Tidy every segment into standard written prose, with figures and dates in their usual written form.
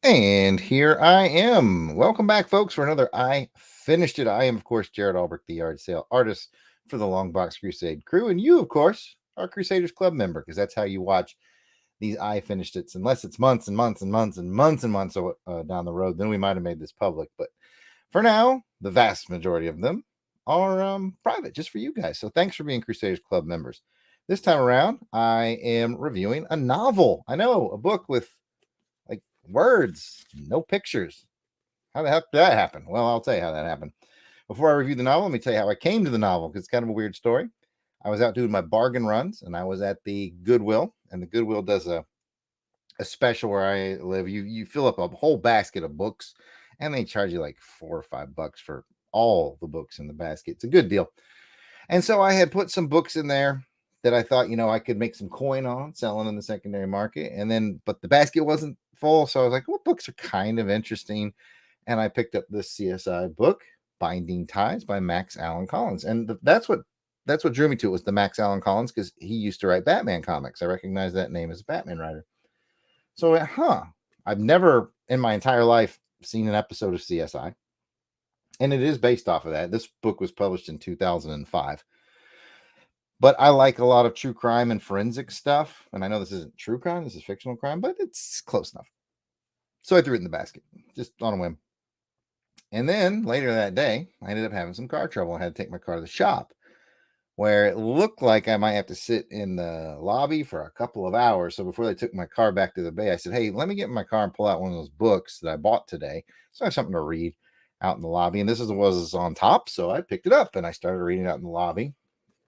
And here I am. Welcome back, folks, for another I Finished It. I am, of course, Jared Albrecht, the yard sale artist for the Longbox Crusade crew. And you, of course, are Crusaders Club member, because that's how you watch these I Finished It's, unless it's months and months and months and months and months down the road. Then we might have made this public. But for now, the vast majority of them are private, just for you guys. So thanks for being Crusaders Club members. This time around, I am reviewing a novel. I know, a book with like words, no pictures. How the heck did that happen? Well, I'll tell you how that happened. Before I review the novel, let me tell you how I came to the novel, because it's kind of a weird story. I was out doing my bargain runs, and I was at the Goodwill, and the Goodwill does a special where I live. You fill up a whole basket of books, and they charge you like $4 or $5 for all the books in the basket. It's a good deal. And so I had put some books in there that I thought, I could make some coin on selling in the secondary market. And then, but the basket wasn't full. So I was like, what books are kind of interesting? And I picked up this CSI book, Binding Ties by Max Allan Collins. And that's what drew me to it, was the Max Allan Collins, because he used to write Batman comics. I recognize that name as a Batman writer. So I went, I've never in my entire life seen an episode of CSI. And it is based off of that. This book was published in 2005. But I like a lot of true crime and forensic stuff. And I know this isn't true crime, this is fictional crime, but it's close enough. So I threw it in the basket, just on a whim. And then later that day, I ended up having some car trouble. I had to take my car to the shop, where it looked like I might have to sit in the lobby for a couple of hours. So before they took my car back to the bay, I said, hey, let me get in my car and pull out one of those books that I bought today, so I have something to read out in the lobby. And this was on top, so I picked it up and I started reading out in the lobby.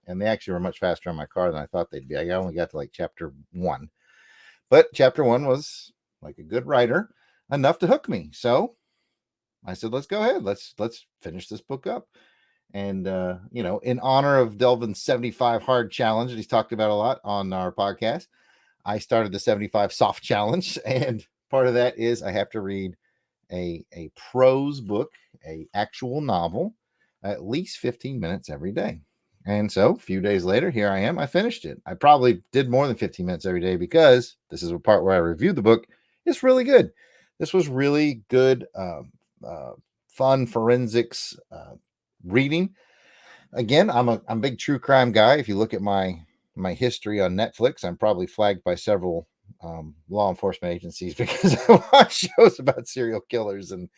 And they actually were much faster on my car than I thought they'd be. I only got to like chapter 1. But chapter 1 was, like a good writer, enough to hook me. So I said, let's go ahead. Let's finish this book up. And, in honor of Delvin's 75 hard challenge that he's talked about a lot on our podcast, I started the 75 soft challenge. And part of that is I have to read a prose book, a actual novel, at least 15 minutes every day. And so a few days later, here I am. I finished it. I probably did more than 15 minutes every day, because this is a part where I reviewed the book. It's really good. This was really good, fun forensics reading. Again, I'm a big true crime guy. If you look at my history on Netflix, I'm probably flagged by several law enforcement agencies because I watch shows about serial killers and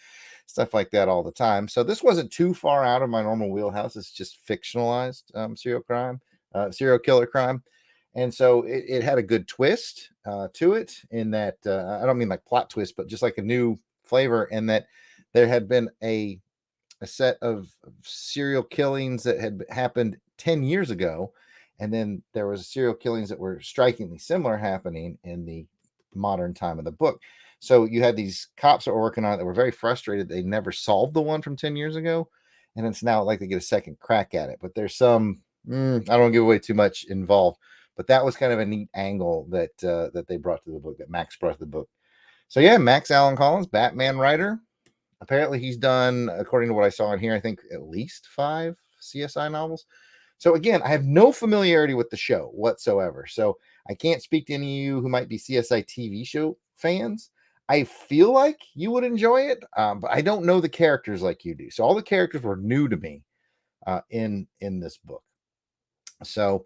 stuff like that all the time. So this wasn't too far out of my normal wheelhouse. It's just fictionalized serial killer crime. And so it had a good twist to it, in that I don't mean like plot twist, but just like a new flavor, in that there had been a set of serial killings that had happened 10 years ago. And then there was serial killings that were strikingly similar happening in the modern time of the book. So you had these cops that were working on it that were very frustrated they never solved the one from 10 years ago. And it's now like they get a second crack at it. But there's some, I don't want to give away too much involved. But that was kind of a neat angle that they brought to the book, that Max brought to the book. So yeah, Max Allan Collins, Batman writer. Apparently he's done, according to what I saw in here, I think at least 5 CSI novels. So again, I have no familiarity with the show whatsoever. So I can't speak to any of you who might be CSI TV show fans. I feel like you would enjoy it, but I don't know the characters like you do. So all the characters were new to me in this book. So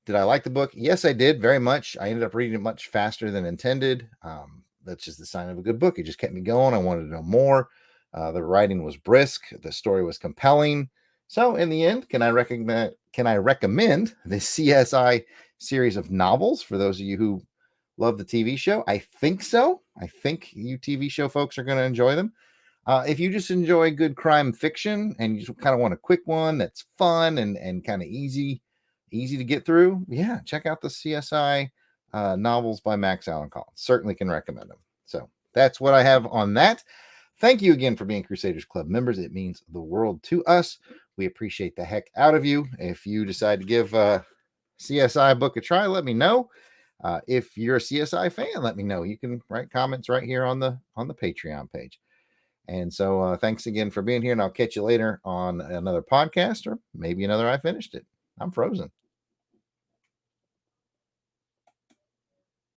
did I like the book? Yes, I did, very much. I ended up reading it much faster than intended. That's just the sign of a good book. It just kept me going. I wanted to know more. The writing was brisk. The story was compelling. So in the end, can I recommend the CSI series of novels for those of you who love the TV show? I think so. I think you TV show folks are going to enjoy them. If you just enjoy good crime fiction and you just kind of want a quick one that's fun and kind of easy to get through, yeah, check out the CSI novels by Max Allan Collins. Certainly can recommend them. So that's what I have on that. Thank you again for being Crusaders Club members. It means the world to us. We appreciate the heck out of you. If you decide to give CSI book a try, let me know. If you're a CSI fan, let me know. You can write comments right here on the Patreon page. And so thanks again for being here, and I'll catch you later on another podcast, or maybe another I Finished It. I'm frozen.